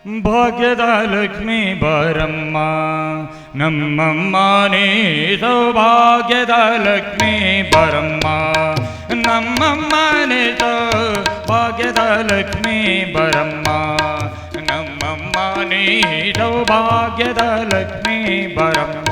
ಭಾಗ್ಯದ ಲಕ್ಷ್ಮೀ ಬಾರಮ್ಮ ನಮ್ಮಮ್ಮ ನೀ ಸೌಭಾಗ್ಯದ ಲಕ್ಷ್ಮೀ ಬಾರಮ್ಮ ನಮ್ಮಮ್ಮ ನೀ ಸೌಭಾಗ್ಯದ ಲಕ್ಷ್ಮೀ ಬಾರಮ್ಮ ನಮ್ಮಮ್ಮ ನೀ ಸೌಭಾಗ್ಯದ ಲಕ್ಷ್ಮೀ ಬಾರಮ್ಮ.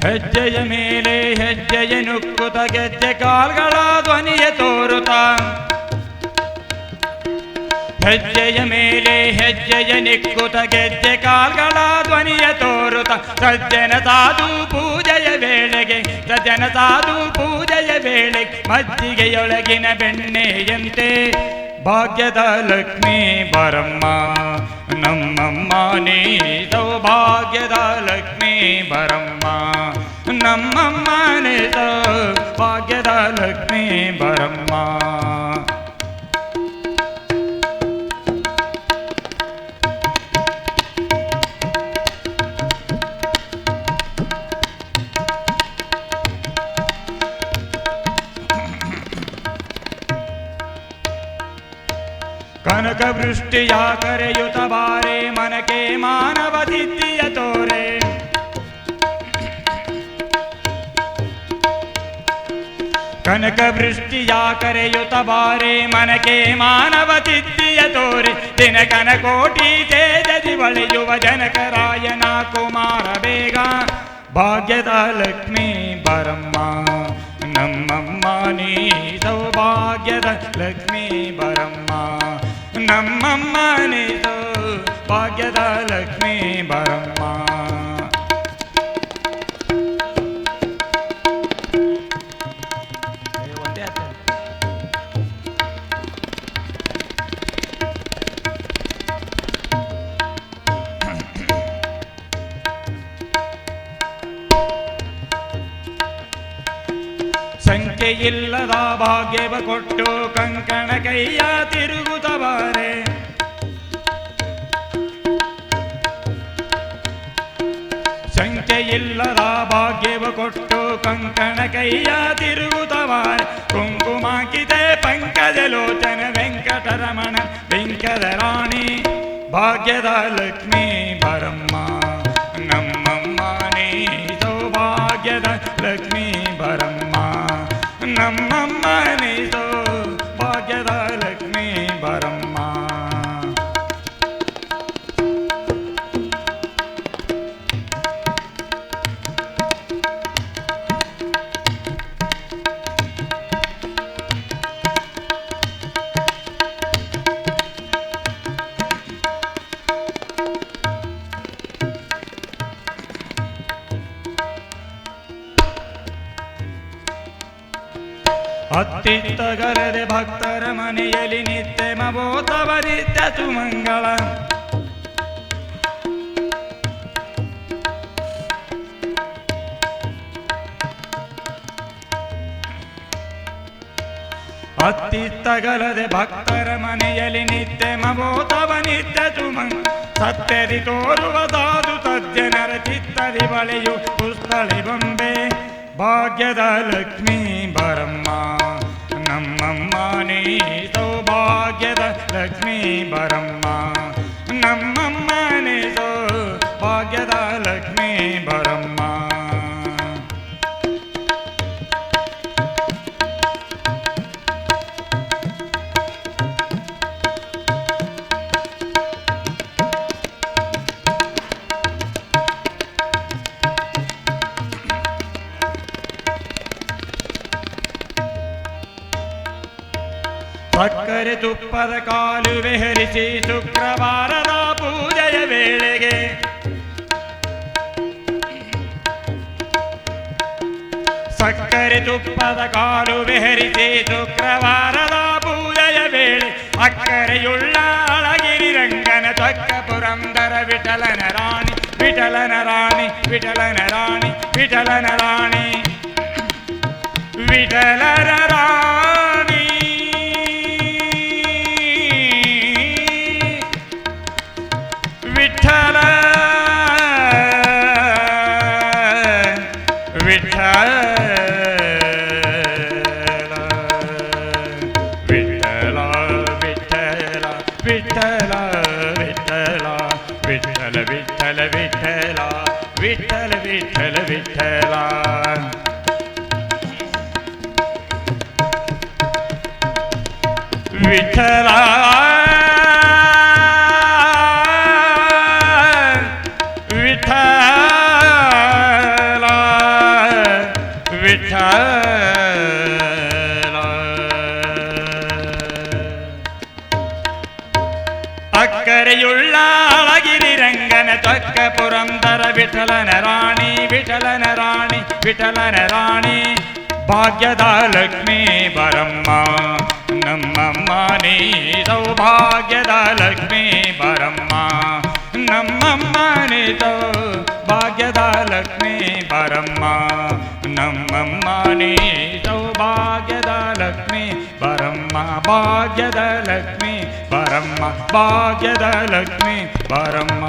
ಹೆಜ್ಜೆಯ ಮೇಲೆ ಹೆಜ್ಜೆಯ ನುಕ್ಕುತ ಗೆಜ್ಜೆ ಕಾಲ್ಗಳ ಧ್ವನಿಯ ತೋರುತ್ತ ಹೆಜ್ಜೆಯ ಮೇಲೆ ಹೆಜ್ಜೆಯ ನಿಕ್ಕುತ ಗೆಜ್ಜೆ ಕಾಲ್ಗಳ ಧ್ವನಿಯ ತೋರುತ್ತ ಸಜ್ಜನ ಸಾಧು ಪೂಜೆಯ ವೇಳೆಗೆ ಸಜ್ಜನ ಸಾಧು ಪೂಜೆಯ ವೇಳೆ ಮಜ್ಜಿಗೆಯೊಳಗಿನ ಬೆಣ್ಣೆಯಂತೆ ಭಾಗ್ಯದ ಲಕ್ಷ್ಮೀ ಬಾರಮ್ಮ ನಮ್ಮಮ್ಮ ನೀ ಸೌಭಾಗ್ಯದ ಲಕ್ಷ್ಮೀ ಬಾರಮ್ಮ ನಮ್ಮಮ್ಮ ನೀ ಸೌಭಾಗ್ಯದ ಲಕ್ಷ್ಮೀ ಬಾರಮ್ಮ. ಕನಕ ವೃಷ್ಟಿಯ ಕರೆಯುತ ಬಾರೆ ಮನಕೆ ಮಾನವ ದಿದ್ದಿಯ ತೋರೆ ಕನಕ ವೃಷ್ಟಿಯ ಕರೆಯುತ ಬಾರೆ ಮನಕೆ ಮಾನವ ದಿದ್ದಿಯ ತೋರೆ ದಿನ ಕನಕೋಟಿ ತೇಜದಿ ಬಳೆಯುವ ಜನಕರಾಯನ ಕುಮಾರ ಬೇಗ ಭಾಗ್ಯದ ಲಕ್ಷ್ಮೀ ಬಾರಮ್ಮ ನಮ್ಮಮ್ಮ ನೀ ಸೌಭಾಗ್ಯದ ಲಕ್ಷ್ಮೀ ಬಾರಮ್ಮ ನಮ್ಮಮ್ಮ ನೀ ಸೌಭಾಗ್ಯದ ಲಕ್ಷ್ಮೀ ಬಾರಮ್ಮ. ಸಂಖ್ಯೆಯಿಲ್ಲದ ಭಾಗ್ಯವ ಕೊಟ್ಟು ಕಂಕಣ ಕೈಯ ತಿರುಗುತ್ತ ಬಾರೆ ಸಂಖ್ಯೆಯಿಲ್ಲದ ಭಾಗ್ಯವ ಕೊಟ್ಟು ಕಂಕಣ ಕೈಯ ತಿರುಗುತ್ತ ಬಾರೆ ಕುಂಕುಮಾಕಿದೆ ಪಂಕಜ ಲೋಚನ ವೆಂಕಟರಮಣ ವೆಂಕಟ ರಾಣಿ ಭಾಗ್ಯದ ಲಕ್ಷ್ಮೀ ಬಾರಮ್ಮ ನಮ್ಮಮ್ಮ ನೀ ಸೌಭಾಗ್ಯದ ಲಕ್ಷ್ಮೀ ಬಾರಮ್ಮ ನಮ್ಮಮ್ಮ ನೀ ಸೌಭಾಗ್ಯದ ಲಕ್ಷ್ಮೀ ಬಾರಮ್ಮ. ಅತ್ತಿತ್ತಗರದೆ ಭಕ್ತರ ಮನೆಯಲ್ಲಿ ನಿತ್ಯ ಮಬೋತವ ನಿತ್ಯ ಸುಮಂಗಳ ಅತ್ತಿತ್ತಗರದೆ ಭಕ್ತರ ಮನೆಯಲ್ಲಿ ನಿತ್ಯ ಮಬೋತವ ನಿತ್ಯ ಸುಮಂಗಳ ಸತ್ಯದಿ ತೋರುವ ಸಾಧು ಸಜ್ಜನರ ಚಿತ್ತದಿ ಬಳೆಯು ಪುಸ್ತಳಿ ಬೊಂಬೆ ಭಾಗ್ಯದ ಲಕ್ಷ್ಮೀ ಬಾರಮ್ಮ ನಮ್ಮಮ್ಮ ನೀ ಸೌಭಾಗ್ಯದ ಲಕ್ಷ್ಮೀ ಬಾರಮ್ಮ ನಮ್ಮಮ್ಮ ನೀ ಸೌಭಾಗ್ಯದ ಲಕ್ಷ್ಮೀ ಬಾರಮ್ಮ. ಸಕ್ಕರೆ ತುಪ್ಪದ ಕಾಲುವೆ ಹರಿಸಿ ಶುಕ್ರವಾರದ ಪೂಜೆಯ ವೇಳೆಗೆ ಸಕ್ಕರೆ ತುಪ್ಪದ ಕಾಲುವೆ ಹರಿಸಿ ಶುಕ್ರವಾರದ ಪೂಜೆಯ ವೇಳೆ ಅಕ್ಕರೆಯುಳ್ಳ ಅಳಗಿರಿ ರಂಗನ ಚೊಕ್ಕ ಪುರಂದರ ವಿಠಲನ ರಾಣಿ ವಿಠಲನ ರಾಣಿ ವಿಠಲನ ರಾಣಿ ವಿಠಲನ ರಾಣಿ ವಿಠಲನ ರಾಣಿ ವಿಠಲ ವಿಠಲ ವಿಠಲ ವಿಠಲ ವಿಠಲ ವಿಠಲ ವಿಠಲ ವಿಠಲ ಅಕ್ಕರೆಯುಳ್ಳ ಅಳಗಿರಿ ರಂಗನ ಚೊಕ್ಕ ಪುರಂದರ ವಿಠಲನ ರಾಣಿ ವಿಠಲನ ರಾಣಿ ವಿಠಲನ ರಾಣಿ ಭಾಗ್ಯದ ಲಕ್ಷ್ಮೀ ಬರಮ್ಮ ನಮ್ಮಮ್ಮ ನೀ ಸೌಭಾಗ್ಯದ ಲಕ್ಷ್ಮೀ ಬರಮ್ಮ ನಮ್ಮಮ್ಮ ನೀ ಸೌಭಾಗ್ಯದ ಲಕ್ಷ್ಮೀ ಬರಮ್ಮ ನಮ್ಮಮ್ಮ ನೀ ಸೌಭಾಗ್ಯದ ಲಕ್ಷ್ಮೀ ಬರಮ್ಮ ಭಾಗ್ಯದ ಲಕ್ಷ್ಮೀ ಬರಮ್ಮ ಭಾಗ್ಯದ ಲಕ್ಷ್ಮೀ ಬರಮ್ಮ